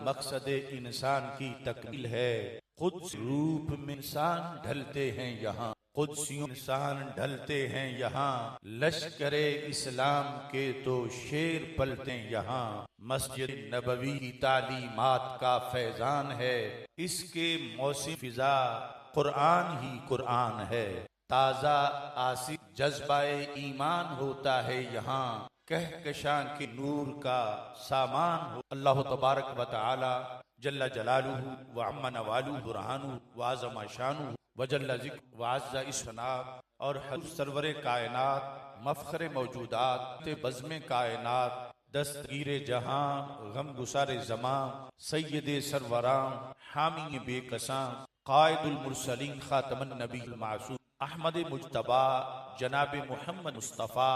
मकसद इंसान की तकमील है। खुद रूप में इंसान ढलते हैं यहाँ, खुद इंसान ढलते हैं यहाँ, लश्करे इस्लाम के तो शेर पलते यहाँ। मस्जिद नबवी की तालीमात का फैजान है, इसके मौसम फिजा कुरान ही कुरान है। ताजा आसिफ जज्बाए ईमान होता है यहाँ, कहकशां के नूर का सामान हो। अल्लाह तबारक व तआला जल्ला जलालुहु व अम्मा नवालुहु बुरहानुहु व अज़मा शानुहु व जल्ला ज़िक्रुहु व अज़्ज़ा इस्नाह और हज़रत सरवरे कायनात मफ़ख़रे मौजूदात बज़्मे कायनात दस्तगीरे जहां गम गुसारे ज़मां सय्यदे सरवरां हामी बेकसां कायदुल मुरसलीन खातमुन नबीयुल मासूम अहमद मुज्तबा जनाब मोहम्मद मुस्तफ़ा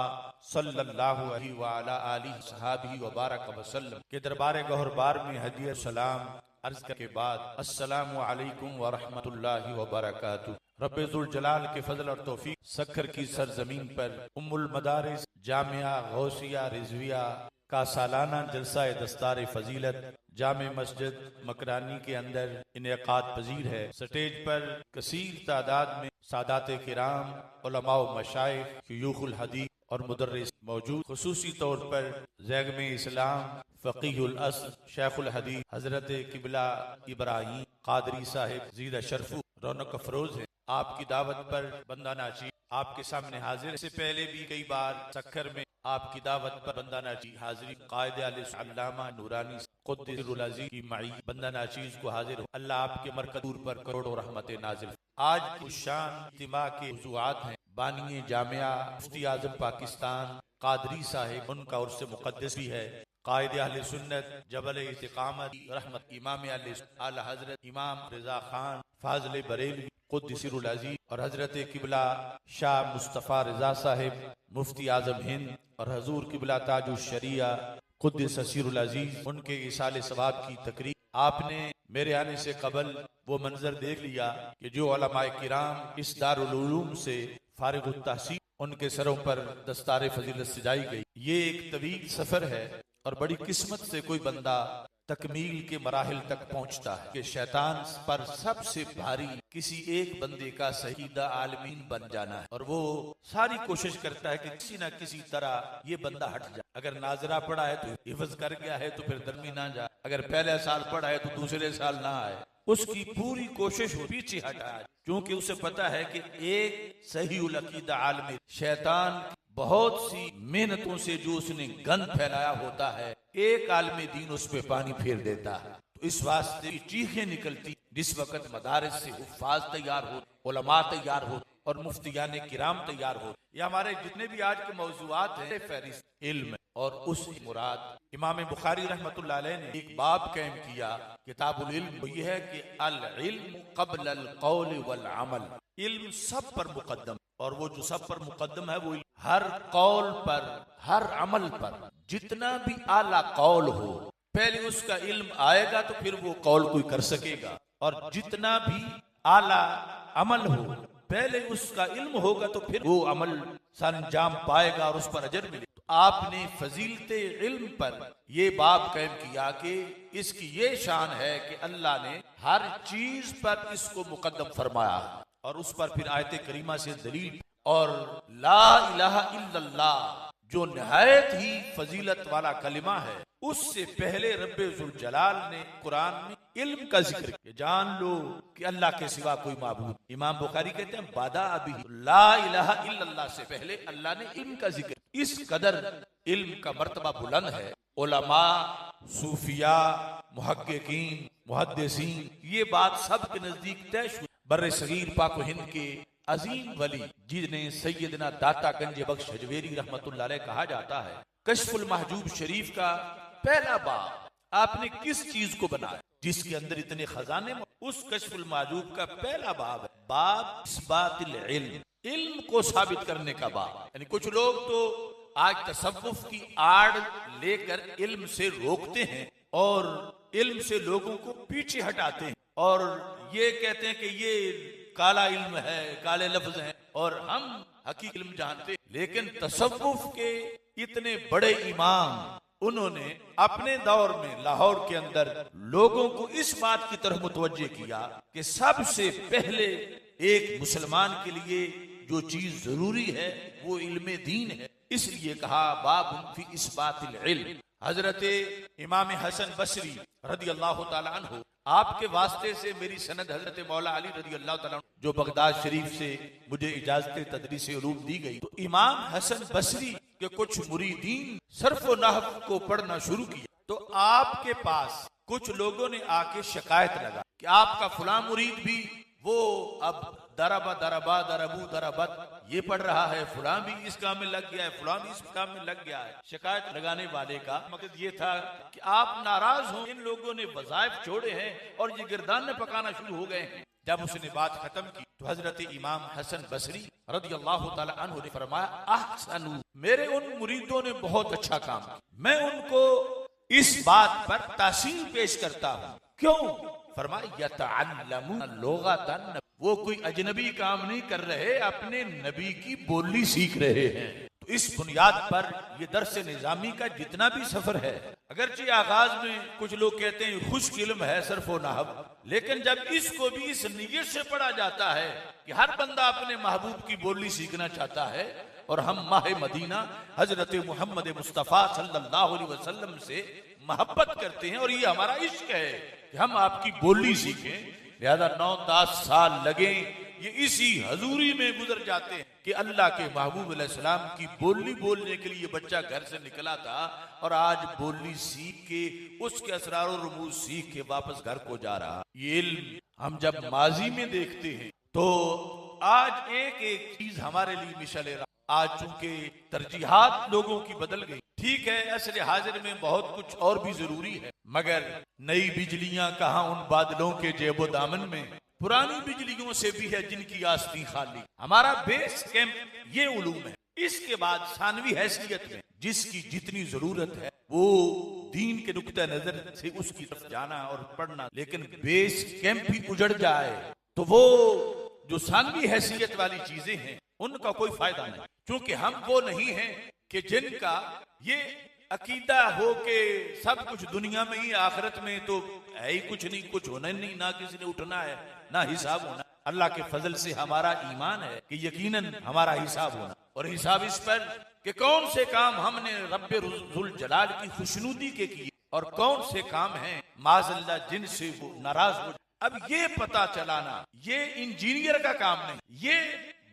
सल्लल्लाहु अलैहि व अला आलिहि सहाबिही व बारक वसल्लम के दरबार गौहरबार में हदिया सलाम अर्ज के बाद अस्सलामु अलैकुम व रहमतुल्लाहि व बरकातुहू। रब्बे ज़ुल जलाल के फजल और तौफीक सखर की सरजमीन पर उम्मुल मदारिस जामिया गौसिया रिजविया का सालाना जलसा दस्तार फजीलत जामे मस्जिद मकरानी के अंदर इनेकाद पजीर है। स्टेज पर कसीर तादाद में सादात किराम उलमा व मशाइख शयूखुल हदीस और मुदर्रिस मौजूद। खुसूसी तौर पर ज़ैगम इस्लाम फ़क़ीहुल अस्र शेखुल हदीस हजरत किबला इब्राहीम कादरी साहिब ज़ीदा शरफू रौनक अफरोज है। आपकी दावत पर बंदा नाची आपके सामने हाजिर। इससे पहले भी कई बार सक्खर में आपकी दावत पर बंदा नाची हाजिरी कायदे अल्लामा नूरानी क़ुद्दुसुल अज़ीज़ की माई बंदा नाचीज को हाजिर हो। अल्लाह आपके मरकज़ पर करोड़ों रहमत नाजिल। आज उस शान इज्तिमा के मौज़ूआत हैं बानिए जामिया मुफ्ती आज़म पाकिस्तान कादरी साहिब, उनका उर्स मुक़द्दस भी है। कायदे अहले सुन्नत जबल इस्तिक़ामत रहमत इमाम आला हज़रत इमाम रज़ा खान फाज़िल बरेलवी क़ुद्दुसुल अज़ीज़ और हज़रत किबला शाह मुस्तफ़ा रज़ा साहिब मुफ्ती आज़म हिंद और हजूर किबला ताजुश शरिया क़ुद्दुसुल अज़ीज़, उनके इसाले सवाब की तकरीब आपने मेरे आने से कबल वो मंजर देख लिया कि जो उलमाए किराम इस दारुल उलूम से फारिग तहसील उनके सरों पर दस्तार फजीलत सजाई गई। ये एक तवील सफर है और बड़ी किस्मत से कोई बंदा तकमील के मराहिल तक पहुंचता है कि शैतान पर सबसे भारी किसी एक बंदे का शहीदा आलमीन बन जाना है और वो सारी कोशिश करता है कि किसी ना किसी तरह ये बंदा हट जाए। अगर नाजरा पढ़ा है तो हिफ्ज कर गया है तो फिर दरमी ना जाए, अगर पहले साल पढ़ा है तो दूसरे साल ना आए। उसकी पूरी कोशिश हो पीछे हटाए, क्योंकि उसे पता है कि एक सही उल अकीदा आलमी शैतान बहुत सी मेहनतों से जो उसने गंद फैलाया होता है एक आलमी दीन उस पे पानी फेर देता है। तो इस वास्ते चीखें निकलती जिस वक्त मदारिस से हुफ्फाज तैयार हो, उलमा तैयार हो और मुफ्तियान किराम तैयार हो। ये हमारे जितने भी आज के मौजूआत हैं फहरिस्त इल्म और उस मुराद इमाम बुखारी रहमतुल्लाह अलैह ने एक बाब कायम किया किताबुल इल्म, वो ये है कि अल इल्म क़ब्ल अल क़ौल वल अमल। इल्म सब पर मुकद्दम, और वो जो सब पर मुकद्दम है वो हर कौल पर हर अमल पर। जितना भी आला कौल हो पहले उसका इल्म आएगा तो फिर वो कौल कोई कर सकेगा, और जितना भी आला अमल हो पहले उसका इल्म होगा तो फिर वो अमल सरंजाम पाएगा और उस पर अजर मिले। तो आपने फजीलते इल्म पर ये बाब कायम किया कि इसकी ये शान है कि अल्लाह ने हर चीज पर इसको मुकद्दम फरमाया और उस पर फिर आयत करीमा से दलील। और ला इलाहा इल्लल्लाह जो निहायत ही फजीलत वाला कलिमा है, उससे पहले रब्बे ज़ुल जलाल ने कुरान में इल्म का जिक्र किया। जान लो कि अल्लाह के सिवा कोई माबूद। इमाम बुखारी कहते हैं बादा अभी ला इलाहा इल्लल्लाह से पहले अल्लाह ने इल्म का जिक्र। इस कदर इल्म का मर्तबा बुलंद है। उलमा, सूफिया, मुहक्किकीन, मुहद्दिसीन, ये बात सब के नजदीक तय हुई। बर्रे सगीर पाक हिंद के अजीम वली जिन्हें सैयदना दाता गंज बख्श हजवेरी रहमतुल्लाह अलैह कहा जाता है, कश्फुल महजूब शरीफ का पहला बाब आपने किस चीज को बनाया जिसके अंदर इतने खजाने। उस कश्फुल महजूब का पहला बाब है बाब इस्बातिल इल्म, इल्म को साबित करने का बाब। यानी कुछ लोग तो आज तसव्वुफ की आड़ लेकर इल्म से रोकते हैं और इल्म से लोगों को पीछे हटाते हैं और ये कहते हैं कि ये काला इल्म है, काले लफ्ज हैं और हम हकीकी इल्म जानते। लेकिन तसव्वुफ के इतने बड़े इमाम उन्होंने अपने दौर में लाहौर के अंदर लोगों को इस बात की तरफ मुतवज्जे किया कि सबसे पहले एक मुसलमान के लिए जो चीज जरूरी है वो इल्म दीन है। इसलिए कहा बाब फी इस्बातिल इल्म। हजरत इमाम हसन बसरी रदी अल्लाह ताला अन्हु, आपके वास्ते से मेरी सनद हजरत मौला अली रदी अल्लाह ताला अन्हु, जो बगदाद शरीफ से मुझे इजाजत तदरीस उलूम दी गई, तो इमाम हसन बसरी के कुछ मुरीदीन सर्फ व नहव को पढ़ना शुरू किया। तो आपके पास कुछ लोगों ने आके शिकायत लगा कि आपका फुला मुरीद भी वो अब दरबा दरबा दरबू दरबत ये पढ़ रहा है, फुला भी इस काम में लग गया है, फुला भी इस काम में लग गया है। शिकायत लगाने वाले का मकसद ये था कि आप नाराज हो, इन लोगों ने वज़ाइफ छोड़े हैं और ये गिरदान पकाना शुरू हो गए हैं। जब उसने बात खत्म की तो हजरत इमाम हसन बसरी रज़ी अल्लाह ताला अन्हु ने फरमाया, अहसनु, मेरे उन मुरीदों ने बहुत अच्छा काम किया, मैं उनको इस बात पर तासीर पेश करता हूँ। क्यों? फरमाया यतअल्लमून लुगतन, वो कोई अजनबी काम नहीं कर रहे, अपने नबी की बोली सीख रहे हैं। तो इस बुनियाद पर ये दर्स निजामी का जितना भी सफर है, अगरचे आगाज में कुछ लोग कहते हैं खुश्क इल्म है सर्फ व नहव, लेकिन जब इसको भी इस नियत से पढ़ा जाता है कि हर बंदा अपने महबूब की बोली सीखना चाहता है और हम माह मदीना हजरत मोहम्मद मुस्तफ़ा सल्लल्लाहु अलैहि वसल्लम से मोहब्बत करते हैं और ये हमारा इश्क है कि हम आपकी बोली सीखें, लिहाजा 9-10 साल लगे ये इसी हजूरी में गुजर जाते हैं कि अल्लाह के महबूब अलैहिस्सलाम की बोली बोलने के लिए बच्चा घर से निकला था और आज बोली सीख के उसके असरार और रुमूज सीख के वापस घर को जा रहा। ये इल्म हम जब माजी में देखते हैं तो आज एक एक चीज हमारे लिए मिशल रहा। आज चूंकि तरजीहात लोगों की बदल गई, ठीक है असर हाजिर में बहुत कुछ और भी जरूरी है, मगर नई बिजलियां कहाँ उन बादलों के जेबो दामन में, पुरानी बिजलियों से भी है जिनकी आस्तीं खाली। हमारा बेस कैंप ये उलूम है। इसके बाद सानवी हैसियत में जिसकी जितनी जरूरत है वो दीन के नुक्ता नजर से उसकी तरफ जाना और पढ़ना, लेकिन बेस कैंप भी उजड़ जाए तो वो जो सानवी हैसियत वाली चीजें हैं उनका कोई फायदा नहीं, क्योंकि हम वो नहीं हैं कि जिनका ये अकीदा हो के सब कुछ दुनिया में ही आखिरत में तो है ही कुछ नहीं, कुछ होना नहीं, ना किसी ने उठना है ना हिसाब होना। अल्लाह के फजल से हमारा ईमान है कि यकीनन हमारा हिसाब होना, और हिसाब इस पर कि कौन से काम हमने रब्बे रुल जलाल की खुशनुदी के किए और कौन से काम हैं माज़अल्लाह जिनसे वो नाराज हो। अब ये पता चलाना ये इंजीनियर का काम नहीं, ये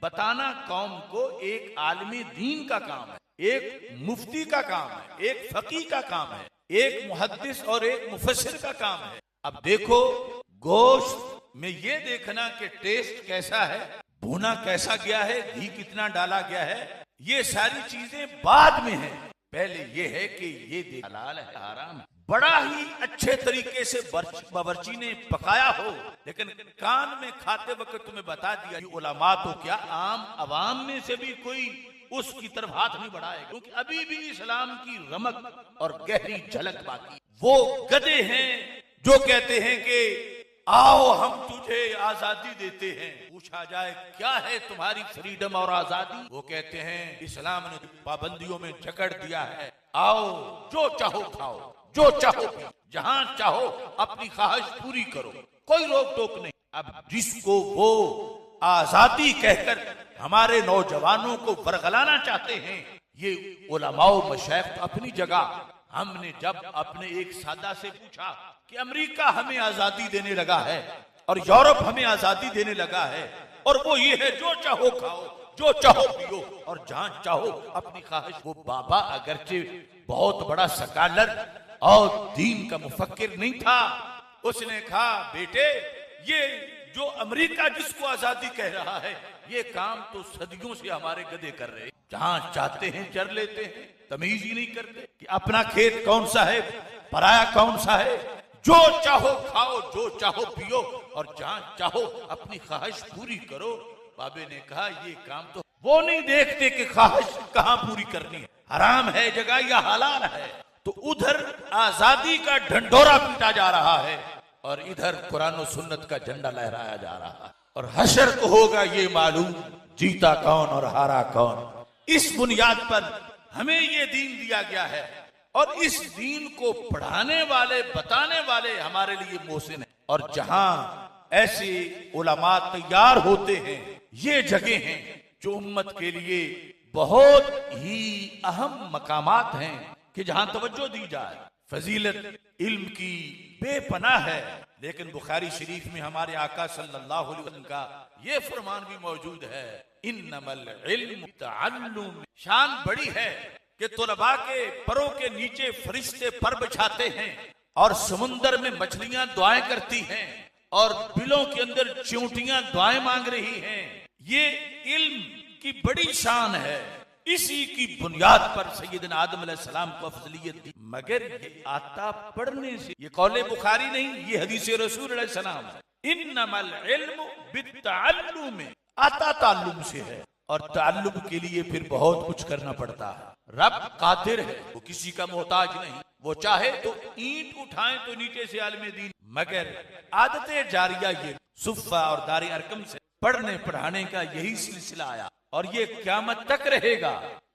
बताना कौम को एक आलिमी दीन का काम है, एक मुफ्ती का काम है, एक फकीह का काम है, एक मुहद्दिस और एक मुफस्सिर का काम है। अब देखो गोश्त में ये देखना कि टेस्ट कैसा है, भुना कैसा गया है, घी कितना डाला गया है, ये सारी चीजें बाद में है। पहले ये है कि ये हलाल है हराम है, बड़ा ही अच्छे तरीके से बावर्ची ने पकाया हो, लेकिन कान में खाते वक्त तुम्हें बता दिया कि उलमा तो क्या आम अवाम में से भी कोई उसकी तरफ हाथ नहीं बढ़ाएगा, क्योंकि अभी भी इस्लाम की रमक और गहरी झलक बाकी। वो गधे हैं जो कहते हैं कि आओ हम तुझे आजादी देते हैं। पूछा जाए क्या है तुम्हारी फ्रीडम और आजादी, वो कहते हैं इस्लाम ने पाबंदियों में जकड़ दिया है, आओ जो चाहो खाओ, जो चाहो जहां चाहो अपनी ख्वाहिश पूरी करो, कोई रोक टोक नहीं। अब जिसको वो आजादी कहकर हमारे नौजवानों को बरगलाना चाहते हैं, ये उलमाओ मशाइख अपनी जगह। हमने जब अपने एक सादा से पूछा कि अमेरिका हमें आजादी देने लगा है और यूरोप हमें आजादी देने लगा है, और वो ये है जो चाहो खाओ, जो चाहो पियो और जहां चाहो अपनी ख्वाहिश। वो बाबा अगरचे बहुत बड़ा सकालर और दीन का मुफक्किर नहीं था, उसने कहा बेटे ये जो अमेरिका जिसको आजादी कह रहा है, ये काम तो सदियों से हमारे गधे कर रहे, जहां चाहते हैं चर लेते हैं, तमीज ही नहीं करते कि अपना खेत कौन सा है, पराया कौन सा है। जो चाहो खाओ, जो चाहो पियो और जहां चाहो अपनी ख्वाहिश पूरी करो। बाबे ने कहा ये काम तो वो नहीं देखते कि ख्वाहिश कहां पूरी करनी है, हराम है जगह या हलाल है। तो उधर आजादी का ढंढोरा पीटा जा रहा है और इधर कुरान और सुन्नत का झंडा लहराया जा रहा है, और हशर को होगा ये मालूम जीता कौन और हारा कौन। इस बुनियाद पर हमें ये दीन दिया गया है और इस दीन को पढ़ाने वाले, बताने वाले हमारे लिए मोहसिन है। और जहां ऐसे उलमा तैयार होते हैं, ये जगह हैं जो उम्मत के लिए बहुत ही अहम मकामात हैं कि जहां तवज्जो दी जाए। फजीलत इल्म की बेपनाह है, लेकिन बुखारी शरीफ में हमारे आका सल्लल्लाहु अलैहि वसल्लम का ये फरमान भी मौजूद है, इन्नमल इल्म तअल्लुम। शान बड़ी है कि तुलबा के परों के नीचे फरिश्ते पर बिछाते हैं और समुंदर में मछलियां दुआएं करती हैं और बिलों के अंदर चींटियां दुआएं मांग रही हैं। ये इल्म की बड़ी शान है। इसी की बुनियाद पर सैयदना आदम अलैहिस्सलाम को अफजलियत दी, मगर ये आता पढ़ने से। ये कौले बुखारी नहीं, ये हदीस रसूल अलैहिस्सलाम। इन्नमल इल्मु बित्तअल्लुम, आता ताल्लुम से है, और ताल्लुम के लिए फिर बहुत कुछ करना पड़ता है। रब कादिर है, वो किसी का मोहताज नहीं। वो चाहे तो ईंट उठाएं तो नीचे से आलिम दीन, मगर आदत जारिया ये सुफ़ा और दारी अरकम से पढ़ने पढ़ाने का यही सिलसिला आया और ये क़यामत तक रहेगा।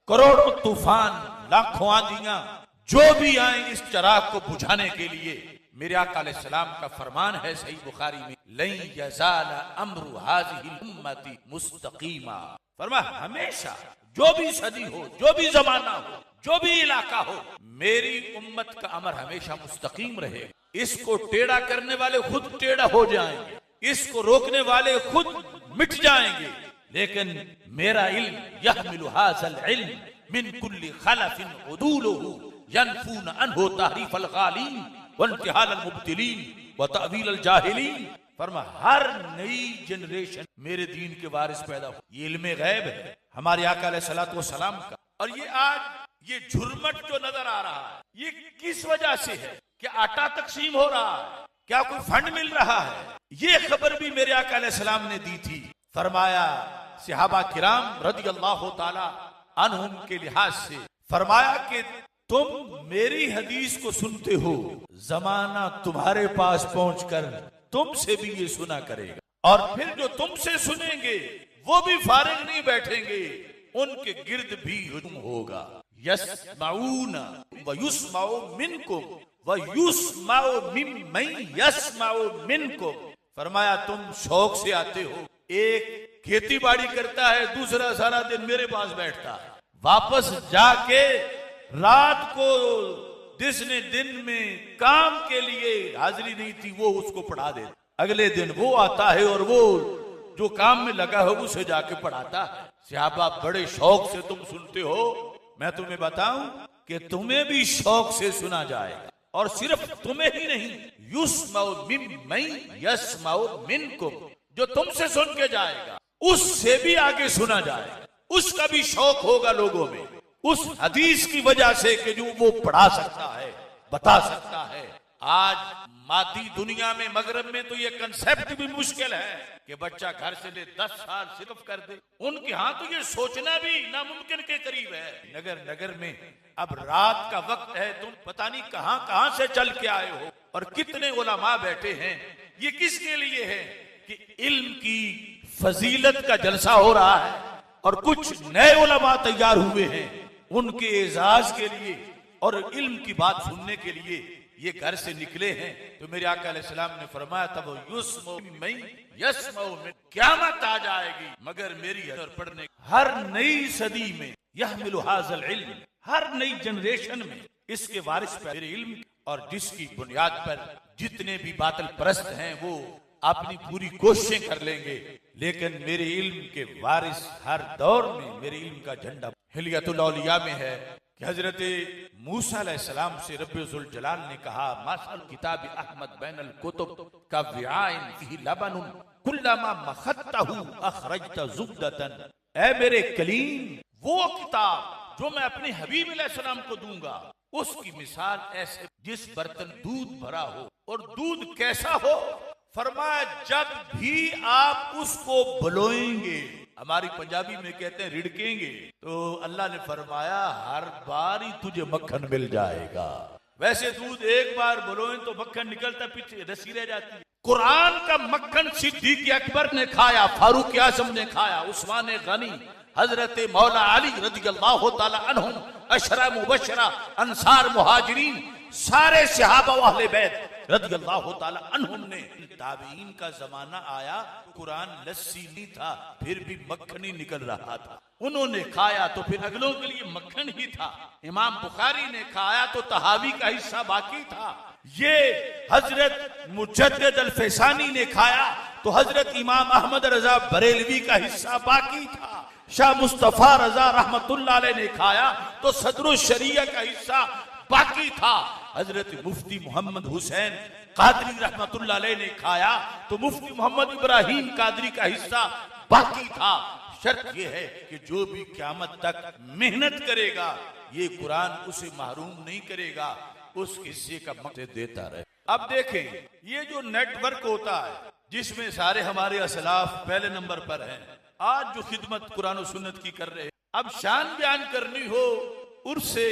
करोड़ों तूफान, लाखों आंधियां जो भी आए इस चिराग को बुझाने के लिए, मेरे आका अलैहिस्सलाम का फरमान है सही बुखारी में, लन यज़ाल अम्रु हाज़िहिल उम्मती मुस्तक़ीमा। फरमा हमेशा जो भी सदी हो, जो भी जमाना हो, जो भी इलाका हो, मेरी उम्मत का अमर हमेशा मुस्तकीम रहेगा। इसको टेढ़ा करने वाले खुद टेढ़ा हो जाएंगे, इसको रोकने वाले खुद मिट जाएंगे, लेकिन मेरा इल्म यहमिलु हाज़ल इल्म मिन कुल्ली खलफिन उदूलुहु यनफून अनहु तहरीफल गालीन व इंतिहाल अल मुब्तिलीन व तअवील अल जाहिलीन। फरमा हर नई जनरेशन मेरे दीन के वारिस पैदा हो। ये इल्म गैब है हमारे आका अलैहिस्सलातु वस्सलाम का। और ये आज ये झुरमट जो नजर आ रहा है, ये किस वजह से है? क्या आटा तकसीम हो रहा है? क्या कोई फंड मिल रहा है? ये खबर भी मेरे आका अलैहिस्सलाम ने दी थी। फरमाया सहाबा किराम रदियल्लाहु ताला अन्हुम के लिहाज से, फरमाया कि तुम मेरी हदीस को सुनते हो, जमाना तुम्हारे पास पहुंचकर तुमसे भी ये सुना करेगा, और फिर जो तुमसे सुनेंगे वो भी फारिग नहीं बैठेंगे, उनके गिर्द भी हुजूम होगा। यस्माऊना व युस्माउ मिनकुम व युस्माउ मिम्मन यस्माउ मिनकुम। फरमाया तुम शौक से आते हो, एक खेती बाड़ी करता है, दूसरा सारा दिन मेरे पास बैठता है, वापस जाके रात को जिसने दिन में काम के लिए हाजिरी नहीं थी वो उसको पढ़ा दे। अगले दिन वो आता है और वो जो काम में लगा हो उसे जाके पढ़ाता है। सहाबा बड़े शौक से तुम सुनते हो, मैं तुम्हें बताऊं कि तुम्हें भी शौक से सुना जाएगा, और सिर्फ तुम्हें ही नहीं, युस्माउ मिम्मन यस्माउ मिनकुम, जो तुमसे सुन के जाएगा उससे भी आगे सुना जाएगा, उसका भी शौक होगा लोगों में, उस हदीस की वजह से कि जो वो पढ़ा सकता है, बता सकता है। आज मादी दुनिया में, मगरब में तो ये कंसेप्ट भी मुश्किल है कि बच्चा घर से ले 10 साल सिर्फ कर दे। उनके यहाँ तो ये सोचना भी नामुमकिन के करीब है। नगर नगर में अब रात का वक्त है, तुम पता नहीं कहां कहां से चल के आए हो और कितने उलमा बैठे हैं। ये किसके लिए है कि इल्म की फजीलत का जलसा हो रहा है और कुछ नए उलमा तैयार हुए हैं उनके एजाज के लिए और इल्म की बात सुनने के लिए ये घर से निकले हैं। तो मेरे आका अलैहिस्सलाम ने फरमाया तब क़यामत आ जाएगी, मगर मेरी हज़र पढ़ने हर नई सदी में यहमिलु हाज़ल इल्म, हर नई जनरेशन में इसके वारिस पर मेरे इल्म, और जिसकी बुनियाद पर जितने भी बातिल परस्त हैं वो अपनी पूरी कोशिशें कर लेंगे, लेकिन मेरे इल्म के वारिस हर दौर में मेरे इल्म का झंडा। हिलियतुल औलिया में है कि हजरत मूसा अलैहिस्सलाम से रब्बुल जलाल ने कहा, मासल किताब अहमद बैनल कुतुब का विआइन फीही लबनुन कुल्लमा मखत्तहु अखरजत जुब्दतन। ऐ मेरे कलीम, वो किताब जो मैं अपने हबीब अलैहिस्सलाम को दूंगा उसकी मिसाल ऐसे जिस बर्तन दूध भरा हो, और दूध कैसा हो? फरमाया जब भी आप उसको बलोएंगे, हमारी पंजाबी में कहते हैं रिड़केंगे, तो अल्लाह ने फरमाया हर बार ही तुझे मक्खन मिल जाएगा। वैसे दूध एक बार बलोए तो मक्खन निकलता, पीछे रसी रह जाती है। कुरान का मक्खन सिद्दीक़ अकबर ने खाया, फारूक आज़म ने खाया, उस्मान गनी, हजरत मौला अली रज़ियल्लाहु ताला अन्हुम, अशरा मुबशरा, अंसार, मुहाजिरीन, सारे सहाबा व अहले बैत रज़ियल्लाहु ताला अन्हुम ने, ताबीन का जमाना आया, कुरान लस्सी नहीं था, फिर भी मक्खन ही निकल रहा था। उन्होंने खाया तो फिर अगलों के लिए मक्खन ही था। इमाम बुखारी ने खाया तो तहावी का हिस्सा बाकी था। ये हजरत मुजद्दिद अल-फैसानी ने खाया तो हजरत इमाम अहमद रजा बरेलवी का हिस्सा बाकी था। शाह मुस्तफा रजा रहमतुल्लाह अलैह ने खाया तो सदरुल शरिया का हिस्सा बाकी था। हजरत मुफ्ती मोहम्मद हुसैन कादरी रहमतुल्लाह अलैह ने खाया तो मुफ्ती मोहम्मद इब्राहिम कादरी का हिस्सा बाकी था। शर्त यह है कि जो भी क़यामत तक मेहनत करेगा ये कुरान उसे महरूम नहीं करेगा, उस हिस्से का मकसद देता रहे। अब देखें, ये जो नेटवर्क होता है जिसमें सारे हमारे असलाफ पहले नंबर पर हैं, आज जो खिदमत कुरान और सुन्नत की कर रहे हैं, अब शान बयान करनी हो उनसे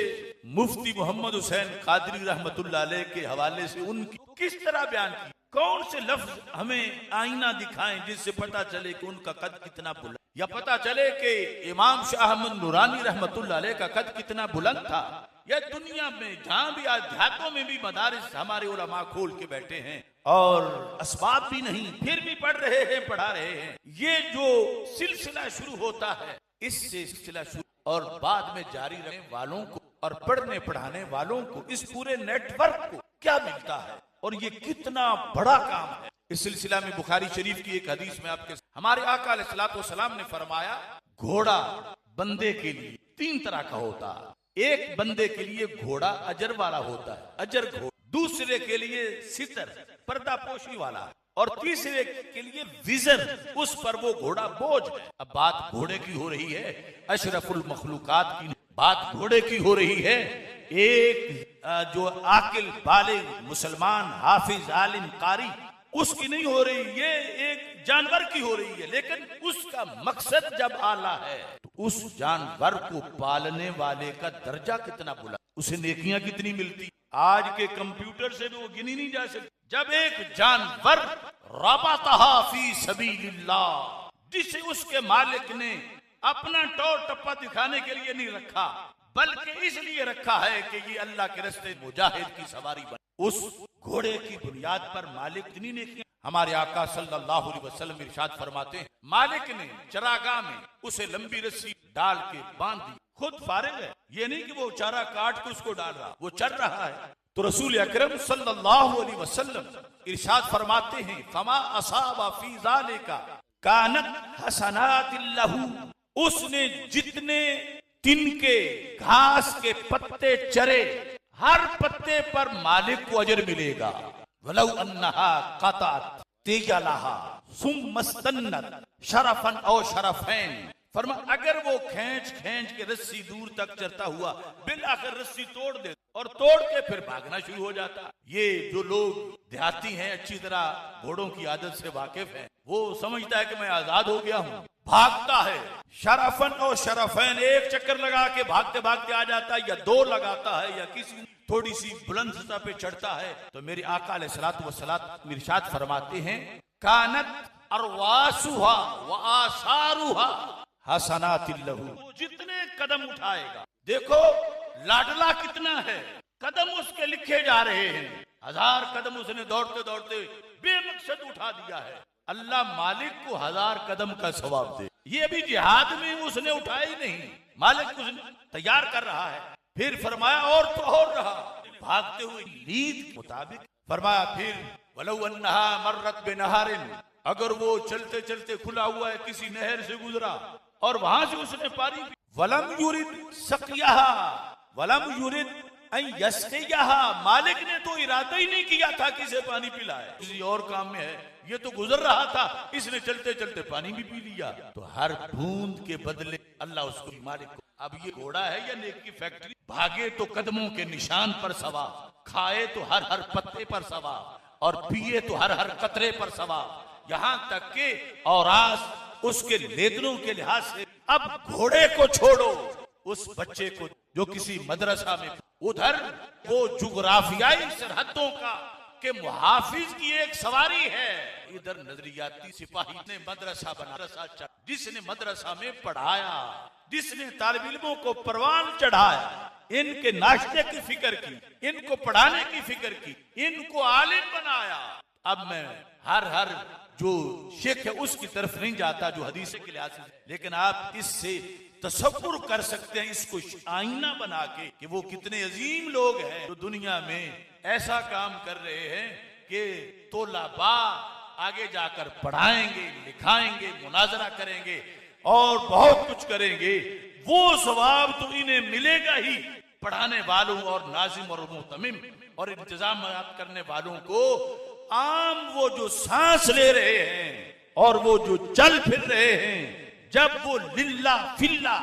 मुफ्ती मोहम्मद हुसैन कादरी रहमतुल्लाह अलैह के हवाले से उनकी किस तरह बयान की, कौन से लफ्ज हमें आईना दिखाएं जिससे पता चले कि उनका कद कितना बुलंद, या पता चले कि इमाम शाह अहमद नूरानी रहमतुल्लाह अलैह का कद कितना बुलंद था। या दुनिया में जहां भी अध्यात्मों में भी मदारिस हमारे उलमा खोल के बैठे हैं और असबाब भी नहीं फिर भी पढ़ रहे हैं, पढ़ा रहे हैं। ये जो सिलसिला शुरू होता है, इससे सिलसिला शुरू और बाद में जारी रहने वालों को और पढ़ने पढ़ाने वालों को, इस पूरे नेटवर्क को क्या मिलता है और ये कितना बड़ा काम है। इस सिलसिला में बुखारी शरीफ की एक हदीस में आपके हमारे आका अलैहिस्सलातु वस्सलाम ने फरमाया, घोड़ा बंदे के लिए 3 तरह का होता है। एक बंदे के लिए घोड़ा अजर वाला होता है, अजर घोड़ा, दूसरे के लिए सितर पर्दा पोशी वाला, और तीसरे के लिए विजर, उस पर वो घोड़ा बोझ है। अब बात घोड़े की हो रही है, अशरफुल मखलूकात की बात घोड़े की हो रही है। एक जो आकिल बालिग मुसलमान हाफिज आलिम कारी उसकी नहीं हो रही, ये एक जानवर की हो रही है। लेकिन उसका मकसद जब आला है तो उस जानवर को पालने वाले का दर्जा कितना बुलंद, उसे नेकियां कितनी मिलती, आज के कंप्यूटर से भी वो गिनी नहीं जा सकती। जब एक जानवर रबतहा फी सबीलिल्लाह, जिसे उसके मालिक ने अपना टौर टप्पा दिखाने के लिए नहीं रखा, बल्कि इसलिए रखा है कि ये अल्लाह के रास्ते मुजाहिद की सवारी बने, उस घोड़े की बुनियाद पर मालिक इतनी नेकियां। हमारे आका सल्लल्लाहु अलैहि वसल्लम इरशाद फरमाते हैं, मालिक ने चरागाह में उसे लंबी रस्सी डाल के बांध दी, खुद फारिग है, ये नहीं कि वो चारा काट के उसको डाल रहा, वो चल रहा है। तो रसूल अकरम सल्लल्लाहु अलैहि वसल्लम इरशाद फरमाते हैं, फमा असाबा फी ज़ालिका कानत हसनातिल्लहु, उसने जितने तिनके घास के पत्ते चरे, हर पत्ते पर मालिक को अजर मिलेगा। वलौ अन्नहा क़तअत तिजलहा सुम्मा इस्तन्नत शरफन औ शरफैन, फरमा अगर वो खींच खींच के रस्सी दूर तक चलता हुआ बिल आखिर रस्सी तोड़ दे और तोड़ के फिर भागना शुरू हो जाता। ये जो लोग देहाती हैं, अच्छी तरह घोड़ों की आदत से वाकिफ हैं, वो समझता है कि मैं आजाद हो गया हूँ, भागता है शरफन और शरफैन, एक चक्कर लगा के भागते भागते आ जाता है, या 2 लगाता है, या किसी थोड़ी सी बुलंद सतह पे चढ़ता है। तो मेरे आका अलैहिस्सलातु वस्सलाम इरशाद फरमाते हैं, कानत अरवासुहा व आसारुहा हसनातिल्लहु, जितने कदम उठाएगा, देखो लाडला कितना है, कदम उसके लिखे जा रहे हैं, 1000 कदम उसने दौड़ते दौड़ते बेमकसद उठा दिया है, अल्लाह मालिक को 1000 कदम का सवाब दे। ये अभी जिहाद में उसने उठाया ही नहीं, मालिक उसने तैयार कर रहा है। फिर फरमाया और तो और रहा, भागते हुए नींद के मुताबिक फरमाया, फिर वलौ अन्नहा मर्रत बिनहारिन, अगर वो चलते चलते खुला हुआ है किसी नहर से गुजरा और वहां से उसने पानी पी, वलम युरिद सक़ियहा वलम युरिद अन यस्क़ियहा, मालिक ने तो इरादा ही नहीं किया था कि इसे पानी पिलाए, किसी और काम में है, ये तो गुजर रहा था, इसने चलते चलते पानी भी पी लिया। तो हर बूंद के बदले अल्लाह उसको मालिक को, अब ये घोड़ा है या नेक की फैक्ट्री, भागे तो कदमों के निशान पर सवार, खाए तो हर हर पत्ते पर सवार, और पिए तो हर हर कतरे पर सवार, यहाँ तक के औरास उसके लेदरों के लिहाज से। अब घोड़े को छोड़ो, उस बच्चे को जो किसी मदरसा में, उधर वो जुग्राफियाई सरहदों का कि मुहाफिज की एक सवारी है, इधर नजरियाती सिपाही ने मदरसा बना, जिसने मदरसा में पढ़ाया, जिसने तालिब इल्मों को परवान चढ़ाया, इनके नाश्ते की फिक्र की, इनको पढ़ाने की फिक्र की, इनको आलिम बनाया। अब मैं हर जो शेख है उसकी तरफ नहीं जाता जो हदीस के लिहाज से, लेकिन आप इससे तसव्वुर कर सकते हैं इसको आईना बना के कि वो कितने अजीम लोग हैं जो दुनिया में ऐसा काम कर रहे हैं कि तोलाबा आगे जाकर पढ़ाएंगे, लिखाएंगे, मुनाजरा करेंगे और बहुत कुछ करेंगे। वो सवाब तो इन्हें मिलेगा ही, पढ़ाने वालों और नाजिम और मुतमिम और इंतजाम करने वालों को। आम वो जो सांस ले रहे हैं और वो जो चल फिर रहे हैं, जब वो लिल्ला फिल्ला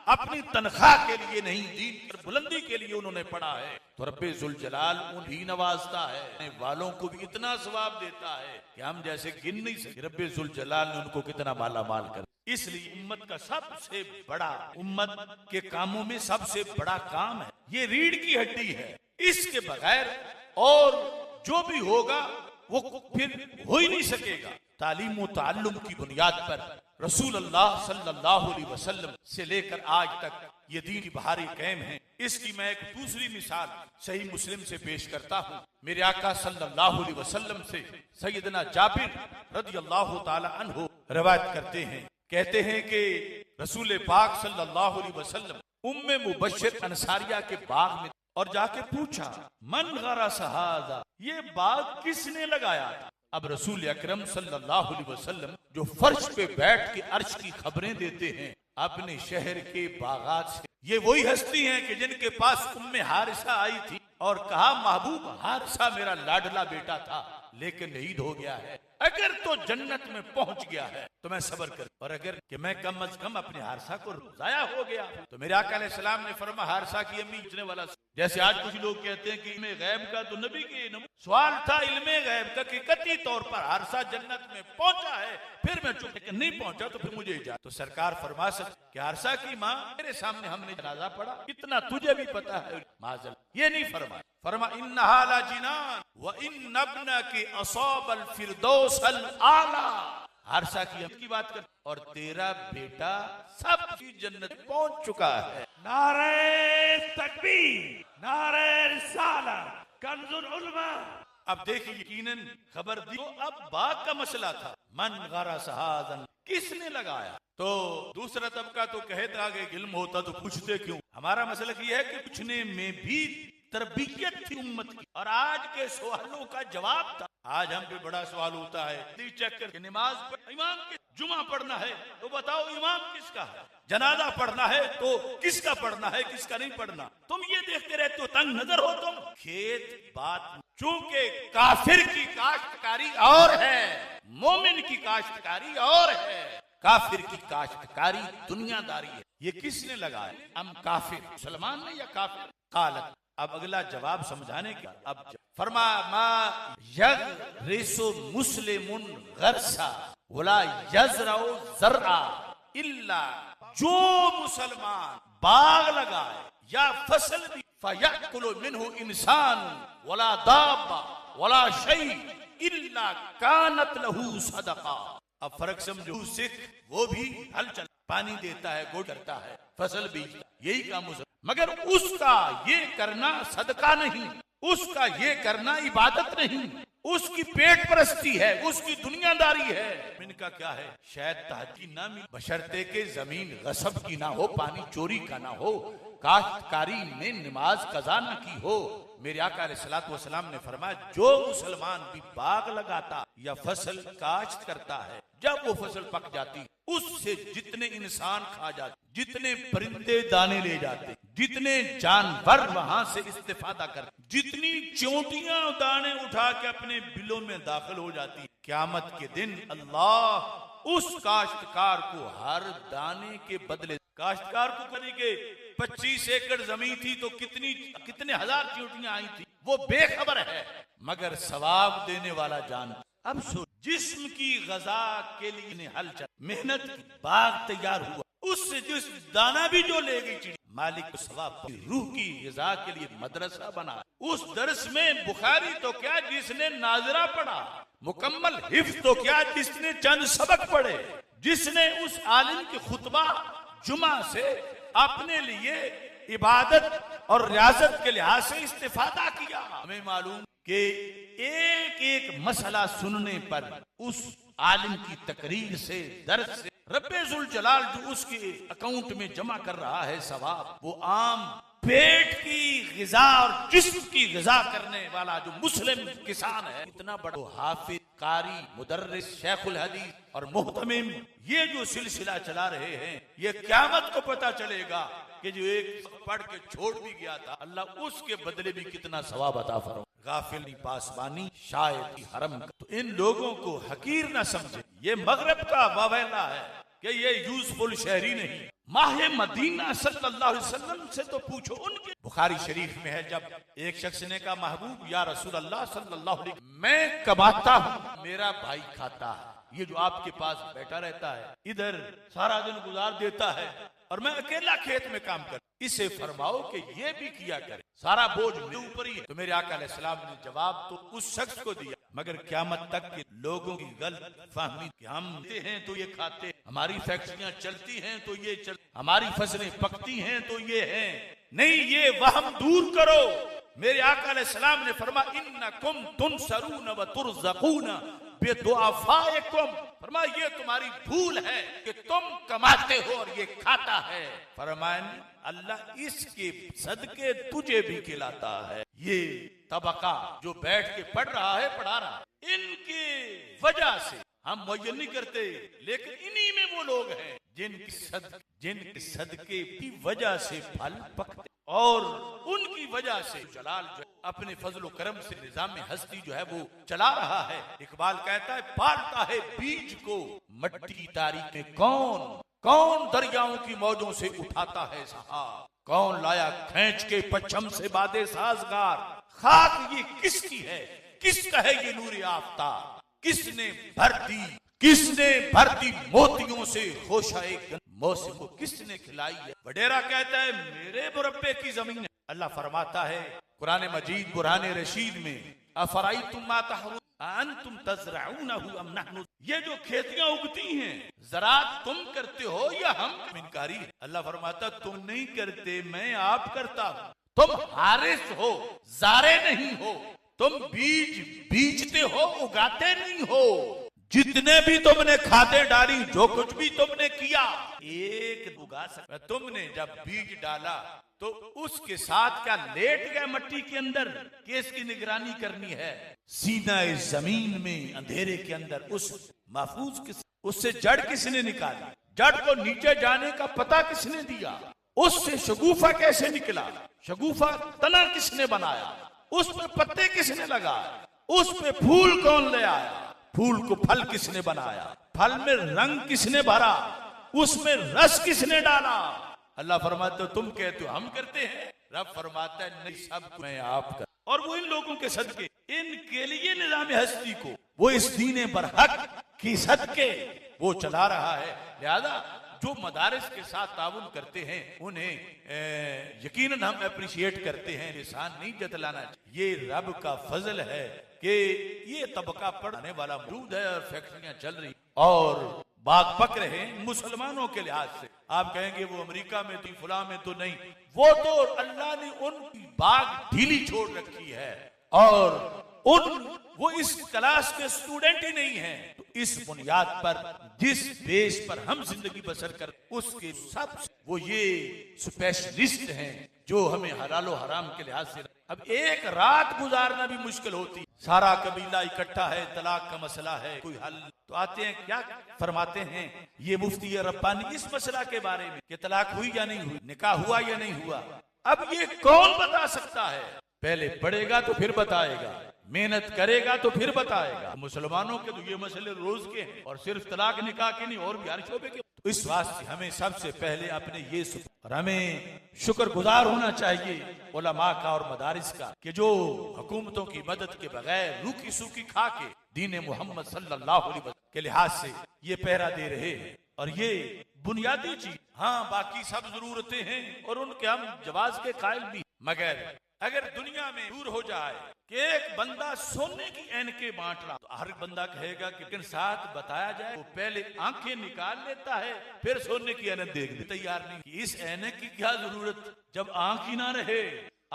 अपनी तनख्वाह के लिए नहीं, दीन पर बुलंदी के लिए उन्होंने पढ़ा है, तो रब्बे जुल जलाल उन्हीं नवाजता है, वालों को भी इतना सवाब देता है कि हम जैसे गिन नहीं सकते। रब्बे जुल जलाल ने उनको कितना माला माल कर। इसलिए उम्मत का सबसे बड़ा, उम्मत के कामों में सबसे बड़ा काम है ये रीढ़ की हड्डी है। इसके बगैर और जो भी होगा वो फिर हो ही नहीं सकेगा। तालीम व ताल्लुम की बुनियाद पर रसूल अल्लाह सल्लल्लाहु अलैहि वसल्लम से लेकर आज तक ये दीन की बहारी कायम है। इसकी मैं एक दूसरी मिसाल सही मुस्लिम से पेश करता हूँ। मेरे आका सल्लल्लाहु अलैहि वसल्लम से सैयदना जाबिर रदियल्लाहु ताला अन्हु रवायत करते हैं, कहते हैं कि रसूल पाक सल्लल्लाहु अलैहि वसल्लम उम्मे मुबश्शिर अंसारिया के बाग में और जाके पूछा, मन गरसा हाज़ा, ये बाग किसने लगाया था? अब रसूल अकरम सल्लल्लाहु अलैहि वसल्लम जो फर्श पे बैठ के अर्श की खबरें देते हैं अपने शहर के बागात से, ये वही हस्ती हैं कि जिनके पास उम्मे हारिसा आई थी और कहा, महबूब हारिसा मेरा लाडला बेटा था लेकिन शहीद हो गया है, अगर तो जन्नत में पहुंच गया है तो मैं सब्र कर, और अगर कि मैं कम अज कम अपने हारिसा को जाया हो गया। तो मेरे आका अलैहिस्सलाम ने फरमा, हारिसा की अम्मी पूछने वाला, जैसे आज कुछ लोग कहते हैं कि इल्मे गैब का तो नबी के सवाल था, इल्मे गैब का कि कतई तौर पर हारिसा जन्नत में पहुंचा है, फिर मैं चुप, लेकिन नहीं पहुंचा तो फिर मुझे इजाजत। तो सरकार फरमा सकते कि हारिसा की माँ मेरे सामने हमने जनाजा पढ़ा, इतना तुझे भी पता है, माजल ये नहीं फरमा। फरमा इन्नहा ला जिनान व इन्न इब्नकी असाबल फिरदौसल आला। हारिसा की बात कर, और तेरा बेटा सबकी जन्नत पहुंच चुका है। नारे तकबीर, नारे रिसालत, कंजुल उलमा। अब देखिए यकीनन खबर दी तो अब बाग का मसला था, मन गरसा हाज़ा, किसने लगाया? तो दूसरा तबका तो कहता कि इल्म होता तो पूछते क्यों। हमारा मसला ये है कि पूछने में भी तरबियत थी उम्मत की, और आज के सवालों का जवाब था। आज हम पे बड़ा सवाल होता है, चेक कर नमाज पर इमाम के, जुमा पढ़ना है तो बताओ इमाम किसका है, जनाजा पढ़ना है तो किसका पढ़ना है, किसका नहीं पढ़ना। तुम ये देखते रहते हो, तंग नजर हो तुम। खेत बात, चूंकि काफिर की काश्तकारी और है, मोमिन की काश्तकारी और है। काफिर की काश्तकारी दुनियादारी है, ये किसने लगाया? हम काफिर, मुसलमान ने या काफिर? कालत। अब अगला जवाब समझाने का, अब फरमा मा यगरिसु मुस्लिमुन गरसा वला यज़रउ ज़रआ इल्ला, जो मुसलमान बाग लगाए या फसल भी, फयअकुलु मिन्हु इंसान वला दाब्बा वला शै इल्ला कानत लहू सदका। अब फर्क समझो, सिख वो भी हल चल, पानी देता है, गो करता है, फसल बीजता, यही काम मुसलमान, मगर उसका ये करना सदका नहीं, उसका ये करना इबादत नहीं, उसकी पेट परस्ती है, उसकी दुनियादारी है। इनका क्या है? शायद तहकी ना मिले, बशर्ते के जमीन गसब की ना हो, पानी चोरी का ना हो, काश्तकारी ने नमाज कजा ना की हो। मेरे आका अलैहिस्सलातु वस्सलाम ने फरमाया, जो मुसलमान भी बाग लगाता या फसल काश्त करता है, जब वो फसल पक जाती उससे जितने इंसान खा जाते, जितने परिंदे दाने ले जाते, जितने जानवर वहां से इस्तेफादा करते, जितनी चोटियां दाने उठा के अपने बिलों में दाखिल हो जाती, क़यामत के दिन अल्लाह उस काश्तकार को हर दाने के बदले, काश्तकार को करी के 25 एकड़ जमीन थी तो कितने हजार चींटियां आई थी, वो बेखबर है, मगर सवाब देने वाला जान। अब जिस्म की गजा के लिए हल चल, मेहनत की, बाग तैयार हुआ, उससे जिस दाना भी जो ले गई चिड़िया, मालिक को सवाब रूह की ग़िज़ा के लिए मदरसा बना। उस दर्स में बुखारी तो क्या जिसने नाज़रा पढ़ा, मुकम्मल हिफ्ज़ तो क्या जिसने चंद सबक पढ़े, जिसने उस आलिम की खुतबा जुमा से अपने लिए इबादत और रियाजत के लिहाज से इस्तिफादा किया। हमें मालूम कि एक एक मसला सुनने पर उस आलिम की तकरीर से, दर्स से रब्बे जुल जलाल जो उसके अकाउंट में जमा कर रहा है सवाब, वो आम पेट की ग़िज़ा और जिस्म की ग़िज़ा करने वाला जो मुस्लिम किसान है, इतना बड़ा हाफिज, कारी, मुदर्रिस, शेखुल हदीस और मुहतमिम, ये जो सिलसिला चला रहे हैं, ये क़यामत को पता चलेगा कि जो एक पढ़ के छोड़ भी गया था, अल्लाह उसके बदले भी कितना सवाब अता फरमाए। गाफिल पासबानी शायद ही हरम। तो इन लोगों को हकीर ना समझे, ये मगरब का वावेला है कि ये यूसुफुल शहरी नहीं। माहे मदीना सल्लल्लाहु अलैहि वसल्लम से तो पूछो उनके। बुखारी शरीफ में है, जब एक शख्स ने कहा महबूब या रसूल अल्लाह सल्लल्लाहु अलैहि वसल्लम, मैं कमाता हूँ, मेरा भाई खाता है, ये जो आपके पास बैठा रहता है, इधर सारा दिन गुजार देता है और मैं अकेला खेत में काम कर, इसे फरमाओ कि ये भी किया करे, सारा बोझ मेरे ऊपर ही है। तो मेरे आका अलैहिस्सलाम ने जवाब तो उस शख्स को दिया, मगर क़यामत तक के लोगों की गलत फहमी कि हम देते हैं तो ये खाते, हमारी फैक्ट्रियां चलती हैं तो ये चल, हमारी फसलें पकती हैं तो ये है नहीं, ये वहम दूर करो। मेरे आका अलैहिस्सलाम ने फरमा इन्नकुम तुनसरून व तुरज़क़ून बिदुआफ़ाइकुम, फरमा ये तुम्हारी भूल है कि तुम कमाते हो और ये खाता है। फरमाया अल्लाह इसके सदके तुझे भी खिलाता है। ये तबका जो बैठ के पढ़ रहा है, पढ़ा रहा है, इनकी वजह से हम मुय्यन नहीं करते, लेकिन इन्हीं में वो लोग हैं जिनके सदके की वजह से फल पकते और उनकी वजह से जलाल जो अपने फजल करम से निजाम हस्ती जो है वो चला रहा है। इकबाल कहता है पालता है बीज को मट्टी की तारीख में कौन दरियाओं की मौजों से उठाता है सहार, कौन लाया खींच के पच्छम से बादे साजगार, खाक ये किसकी है, किसका है ये नूर आफ्ताब, किसने भर दी मोतियों से खोशाए मौसम को किसने खिलाई है। वडेरा कहता है मेरे मुरब्बे की जमीन है। अल्लाह फरमाता है कुरान मजीद बुरहान रशीद में अफराइतुम मा तहरुन अंतुम तज़रऊनहु अम नहनु, ये जो खेतियां उगती हैं ज़राअत तुम करते हो या हम इनकारी है। अल्लाह फरमाता तुम नहीं करते, मैं आप करता हूं। तुम हारिस हो, जारे नहीं हो, तुम बीजते हो, उगाते नहीं हो। जितने भी तुमने खादे डाली, जो कुछ भी तुमने किया, एक उगा सकता। तुमने जब बीज डाला तो उसके साथ क्या लेट गए मट्टी के अंदर कि इसकी निगरानी करनी है। सीना जमीन में अंधेरे के अंदर उस महफूज उससे जड़ किसने निकाली, जड़ को नीचे जाने का पता किसने दिया, उससे शगुफा कैसे निकला, शगुफा तना किसने बनाया, उस पे पत्ते किसने लगाए, उस पे फूल कौन ले आया, फूल को फल किसने बनाया, फल में रंग किसने भरा, उसमें रस किसने डाला। अल्लाह फरमाता तुम कहते हो हम करते हैं, रब फरमाता है नहीं, सब मैं आप कर। और वो इन लोगों के सदके, इनके लिए निजाम हस्ती को वो इस दीन बरहक की सदके वो चला रहा है। लिहाजा जो मदारिस के साथ ताउन करते हैं उन्हें यकीनन हम अप्रिशिएट करते हैं, लिसान नहीं जतलाना चाहिए। ये रब का फजल है कि ये तबका पढ़ने वाला मौजूद है और फैक्ट्रियां चल रही और बाग पक रहे हैं मुसलमानों के लिहाज से। आप कहेंगे वो अमेरिका में थी, फुला में तो नहीं, वो तो अल्लाह ने उनकी बाग ढीली छोड़ रखी है और वो इस क्लास के स्टूडेंट ही नहीं है। तो इस बुनियाद पर जिस बेस पर हम जिंदगी बसर कर उसके सब वो ये स्पेशलिस्ट हैं जो हमें हलालो हराम के लिहाज से। अब एक रात गुजारना भी मुश्किल होती, सारा कबीला इकट्ठा है, तलाक का मसला है, कोई हल तो आते हैं क्या फरमाते हैं ये मुफ्ती रब्बानी इस मसला के बारे में कि तलाक हुई या नहीं हुई, निकाह हुआ या नहीं हुआ। अब ये कौन बता सकता है, पहले पढ़ेगा तो फिर बताएगा, मेहनत करेगा तो फिर बताएगा। मुसलमानों के तो ये मसले रोज के हैं और सिर्फ तलाक निकाह के नहीं और भी हर शोबे के। तो इस वास्ते हमें सबसे पहले अपने ये और हमें शुक्रगुजार होना चाहिए उलमा का और मदारिस का कि जो हुकूमतों की मदद के बगैर रूखी सूखी खा के दीन मोहम्मद सल्लल्लाहु अलैहि वसल्लम के लिहाज से ये पहरा दे रहे हैं और ये बुनियादी चीज। हाँ, बाकी सब जरूरतें हैं और उनके हम जवाज के कायल भी। मगर अगर दुनिया में दूर हो जाए कि एक बंदा सोने की ऐनकें बांट रहा, तो हर बंदा कहेगा कि लेकिन साथ बताया जाए वो पहले आंखें निकाल लेता है फिर सोने की ऐनक देखने तैयार नहीं। इस ऐनक की क्या जरूरत जब आंख ही ना रहे।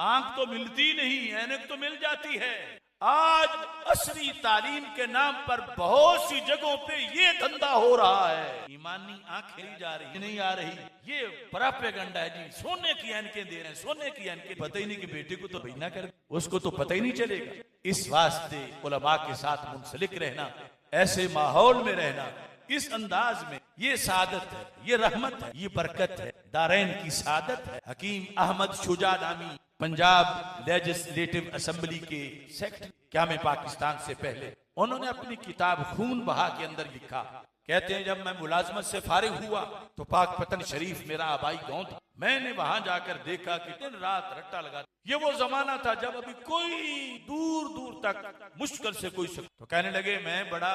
आंख तो मिलती नहीं, ऐनक तो मिल जाती है। आज असली तालीम के नाम पर बहुत सी जगहों पे ये धंधा हो रहा है। ईमानी आंखें नहीं जा रही, नहीं आ रही, ये प्रोपेगेंडा है जी। सोने की ऐनकें दे रहे हैं, सोने की ऐनकें। पता ही नहीं कि बेटे को तो भैया कर, उसको तो पता ही नहीं चलेगा। इस वास्ते उलमा के साथ मुंसलिक रहना, ऐसे माहौल में रहना, इस अंदाज में, ये सादत है, ये रहमत है, ये बरकत है, दारैन की सादत है। हकीम अहमद शुजा नामी पंजाब लेजिस्लेटिव असेंबली के सेक्रेटरी क़याम पाकिस्तान से पहले, उन्होंने अपनी किताब खून बहा के अंदर लिखा, कहते हैं जब मैं मुलाजमत से फारिग हुआ तो पाकपतन शरीफ मेरा आबाई गांव था। मैंने वहां जाकर देखा कि दिन रात रट्टा लगा। ये वो जमाना था जब अभी कोई दूर दूर तक मुश्किल से कोई तो कहने लगे मैं बड़ा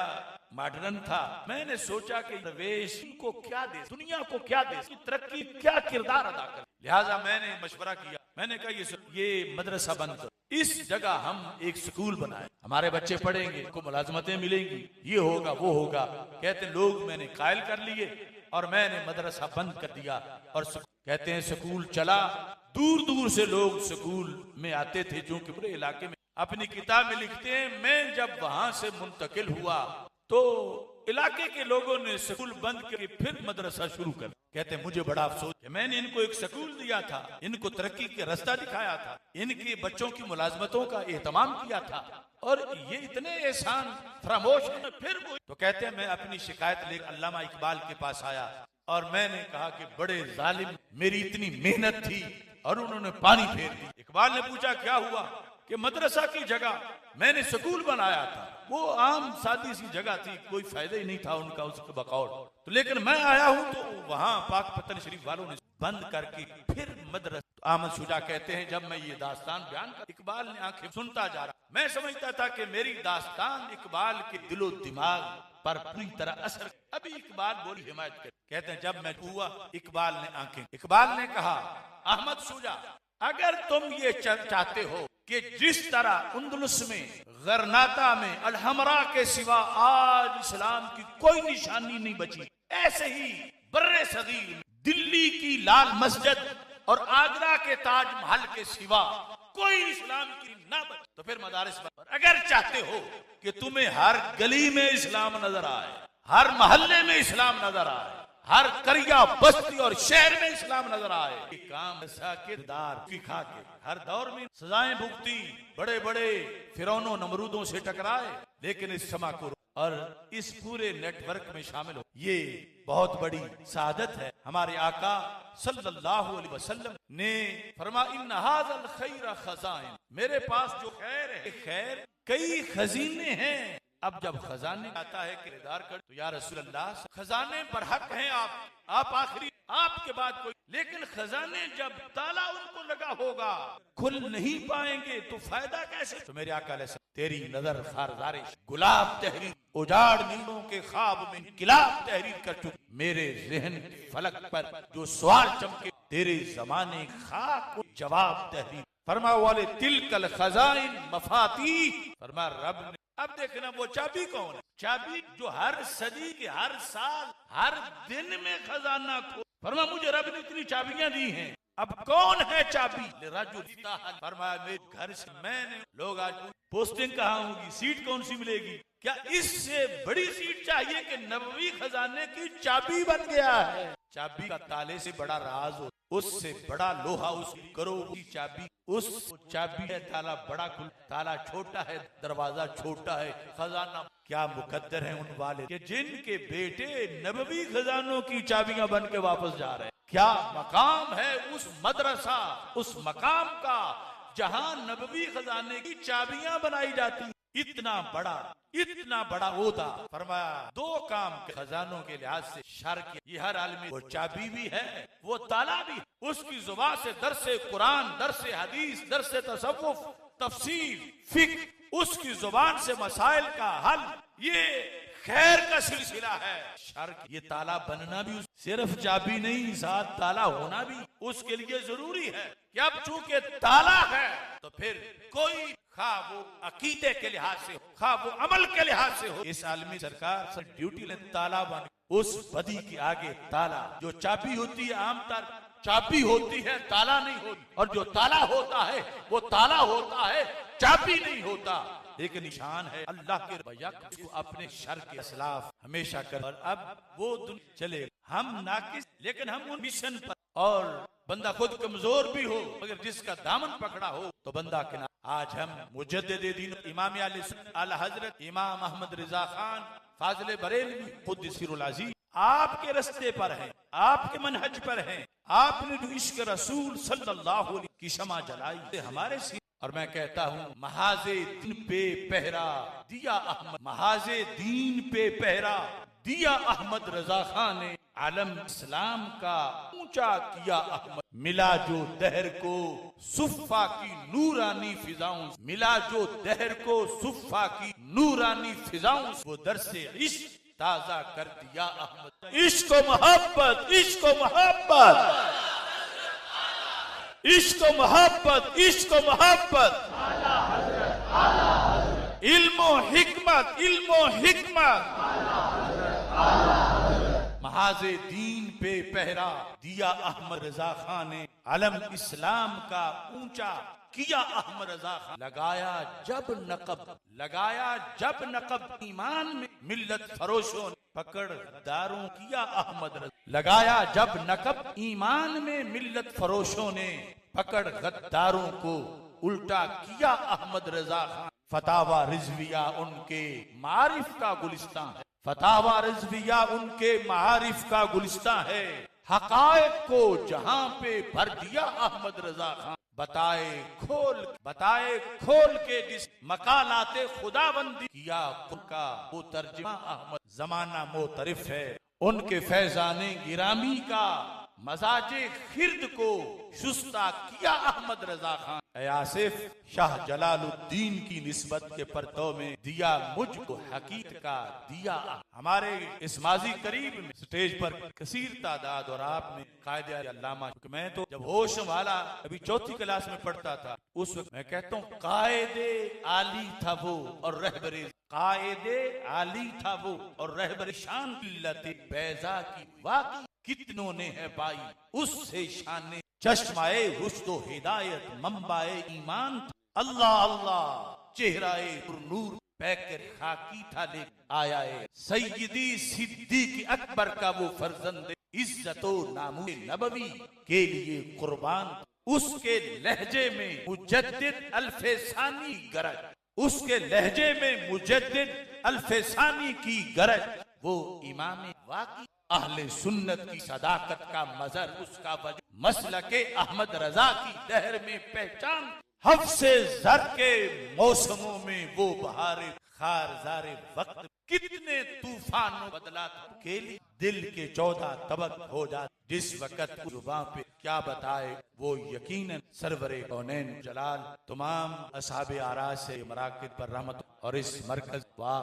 मॉडर्न था। मैंने सोचा कि प्रवेश को क्या दे, दुनिया को क्या दे, तरक्की क्या किरदार अदा करे। लिहाजा मैंने मशवरा किया, मैंने कहा ये मदरसा बंद करो, इस जगह हम एक स्कूल बनाए, हमारे बच्चे पढ़ेंगे, को मुलाजमतें मिलेंगी, ये होगा वो होगा। कहते लोग मैंने कायल कर लिए और मैंने मदरसा बंद कर दिया। और कहते हैं स्कूल चला, दूर दूर से लोग स्कूल में आते थे जो कि पूरे इलाके में। अपनी किताब में लिखते हैं मैं जब वहां से मुंतकिल हुआ तो इलाके के लोगों ने स्कूल बंद करके फिर मदरसा शुरू कर। कहते हैं मुझे बड़ा अफसोस कि मैंने इनको एक स्कूल दिया था, इनको तरक्की के रास्ता दिखाया था, इनके बच्चों की मुलाजमतों का एहतमाम किया था और ये इतने एहसान फरामोश हैं। फिर वो तो कहते हैं मैं अपनी शिकायत लेकर अल्लामा इकबाल के पास आया और मैंने कहा कि बड़े जालिम, मेरी इतनी मेहनत थी और उन्होंने पानी फेर दी। इकबाल ने पूछा क्या हुआ? कि मदरसा की जगह मैंने स्कूल बनाया था, वो आम सादी सी जगह थी, कोई फायदा ही नहीं था उनका उसके बकौल, तो लेकिन मैं आया हूं तो वहां पाकपतन शरीफ वालों ने बंद करके फिर मदरसा। अहमद शुजा कहते हैं जब मैं ये दास्तान बयान कर, इकबाल ने आंखें सुनता जा रहा। मैं समझता था कि मेरी दास्तान इकबाल के दिलो दिमाग पर पूरी तरह असर। अभी इकबाल बोली हिमायत कर। कहते हैं जब मैं हुआ इकबाल ने आंखें, इकबाल ने कहा अहमद शुजा अगर तुम ये चाहते हो कि जिस तरह उंदुलुस में, गरनाता में, अलहमरा के सिवा आज इस्लाम की कोई निशानी नहीं बची, ऐसे ही बर्रे सगीर में दिल्ली की लाल मस्जिद और आगरा के ताजमहल के सिवा कोई इस्लाम की ना बची, तो फिर मदारिस पर अगर चाहते हो कि तुम्हें हर गली में इस्लाम नजर आए, हर मोहल्ले में इस्लाम नजर आए, हर करिया बस्ती और शहर में इस्लाम नजर आए, काम ऐसा किरदार की खा के हर दौर में सजाएं भुगती, बड़े बड़े फिरौनों नमरूदों से टकराए, लेकिन इस समा को और इस पूरे नेटवर्क में शामिल हो, ये बहुत बड़ी सादत है। हमारे आका सल्लल्लाहु अलैहि वसल्लम ने फरमा इन्ना हाज़ल खैर खज़ाइन, मेरे पास जो खैर है, खैर कई खजीने हैं। अब जब खजाने आता है किरदार कर, तो या रसूल अल्लाह खजाने पर हक हैं आप आखिरी, आपके बाद कोई, लेकिन खजाने जब ताला उनको लगा होगा खुल नहीं पाएंगे तो फायदा कैसे? तो मेरे आका अलैहि सल्लम तेरी नजर खारदारिश गुलाब तहरीर, उजाड़ नींदों के ख्वाब में इनकिलाब तहरीर कर चुकी, मेरे ज़हन फलक पर जो सवाल चमके तेरे जमाने खाक जवाब तहरीर। फरमा वाले तिलकल खजाइन मफाती, फरमा रब ने। अब देखना वो चाबी कौन है? चाबी जो हर सदी के, हर साल, हर दिन में खजाना खो। फरमा मुझे रब ने इतनी चाबियां दी हैं, अब कौन है चाबी? फरमाया मेरे घर से मैंने, लोग आज पोस्टिंग कहाँ होगी, सीट कौन सी मिलेगी? क्या इससे बड़ी सीट चाहिए कि नबवी खजाने की चाबी बन गया है? चाबी का ताले से बड़ा राज हो, उससे बड़ा लोहा उस करो की चाबी, उस चाबी है ताला बड़ा खुल, ताला छोटा है, दरवाजा छोटा है, खजाना। क्या मुकद्दर है उन वाले के जिनके बेटे नबवी खजानों की चाबियां बन के वापस जा रहे हैं। क्या मकाम है उस मदरसा, उस मकाम का जहां नबवी खजाने की चाबियां बनाई जाती। इतना बड़ा ओहदा। फरमाया दो काम के खजानों के लिहाज से शर के, ये हर आलमी, वो चाबी भी है, वो ताला भी। उसकी जुबान से दरसे कुरान, दरसे हदीस, दरसे तसव्वुफ, तफसीर, फिक्र, उसकी जुबान से मसाइल का हल, ये खैर का सिलसिला है। शर ये ताला बनना भी सिर्फ चाबी नहीं, साथ ताला होना भी उसके लिए जरूरी है कि अब चूंकि ताला है तो फिर कोई खा वो अकीदे के लिहाज से हो, खा वो अमल के लिहाज से हो, इस आलमी सरकार से ड्यूटी ले ताला बन उस बदी के आगे ताला। जो चाबी होती है आमतौर चाबी होती है, ताला नहीं होती, और जो ताला होता है वो ताला होता है, चाबी नहीं होता। एक निशान है अल्लाह के को अपने शर के खिलाफ हमेशा कर। और अब वो चले हम नाकिस, लेकिन हम उन मिशन पर, और बंदा खुद कमजोर भी हो मगर जिसका दामन पकड़ा हो तो बंदा किनारा। आज हम मुजद्दिद दीन इमाम आला हजरत इमाम अहमद रजा खान फाजिल बरेलवी कुद्दसिरुल अजीज आपके रास्ते पर हैं, आपके मनहज पर हैं। आपने जो इश्क रसूल सल्लल्लाहु अलैहि की शमा जलाई हमारे सिर, और मैं कहता हूँ महाजे दीन पे पहरा दिया अहमद, महाजे दीन पे पहरा दिया अहमद रजा खान ने आलम इस्लाम का ऊंचा किया अहमद। मिला जो दहर को सुफ़ा की नूरानी फिजाओं, मिला जो दहर को सुफ़ा की नूरानी फिजाओं, वो दरसे इश्क ताजा कर दिया अहमद। इश्क मोहब्बत, इश्क मोहब्बत, इश्क मोहब्बत, इश्क मोहब्बत, इल्मो हिकमत, इल्मो हिकमत, महाजे दीन पे पहरा दिया अहमद रजा खान ने अलम इस्लाम का ऊंचा किया अहमद रजा खान। लगाया जब नकब, लगाया जब नकब ईमान में मिल्लत फरोशों ने पकड़ दारों किया अहमद रजा। लगाया जब नकब ईमान में मिल्लत फरोशों ने पकड़ गद्दारों को उल्टा किया अहमद रजा खान। फतावा रिजविया उनके मारिफ का गुलिस्तान है, फतावा रिजविया उनके मारिफ का गुलिस्तान है। हकायक को जहां पे भर दिया अहमद रजा खान। बताए खोल के जिस मकालाते खुदाबंदी किया उनका वो तर्जुमा अहमद। जमाना मोतरिफ है उनके फैजाने गिरामी का, मजाजे खिर्द को शुस्ता किया अहमद रजा खान। आसिफ शाह जलालुद्दीन की निस्बत के परतों में दिया मुझको हकीकत का दिया। हमारे इस माजी करीब में स्टेज पर कसीर तादाद, और आप में कायदे अल्लामा, मैं तो जब होश वाला अभी चौथी क्लास में पढ़ता था उस वक्त मैं कहता हूँ कायदे आली था वो और रहबरे, कायदे आली था वो और रहबरे शान किल्लते बैजा की वाक़ई कितनों ने है पाई उससे शान चश्माए रुश्दो हिदायत मंबाए ईमान। अल्लाह अल्लाह चेहराए नूर पैकर खाकी था ले आया है। सैयदी सिद्दीक अकबर का वो फर्जंद इज्जतो नामूए नबवी के लिए कुर्बान। उसके लहजे में मुजद्दिद अल्फेसानी गरज, उसके लहजे में मुजद्दिद अल्फेसानी की गरज। वो इमाम वाक़ई अहले सुन्नत की सदाकत का मजर, उसका वजह मसलके अहमद रजा की लहर में पहचान। हफ्से जर के मौसमों में वो बहारे खारजारे वक्त, कितने तूफानों बदला के लिए दिल के 14 तबक हो जा। जिस वक्त जुबान पे क्या बताए वो यकीनन सरवरे कौनैन जलाल तमाम असहाबे आराज से मराकिब पर रहमत और इस मरकज वाह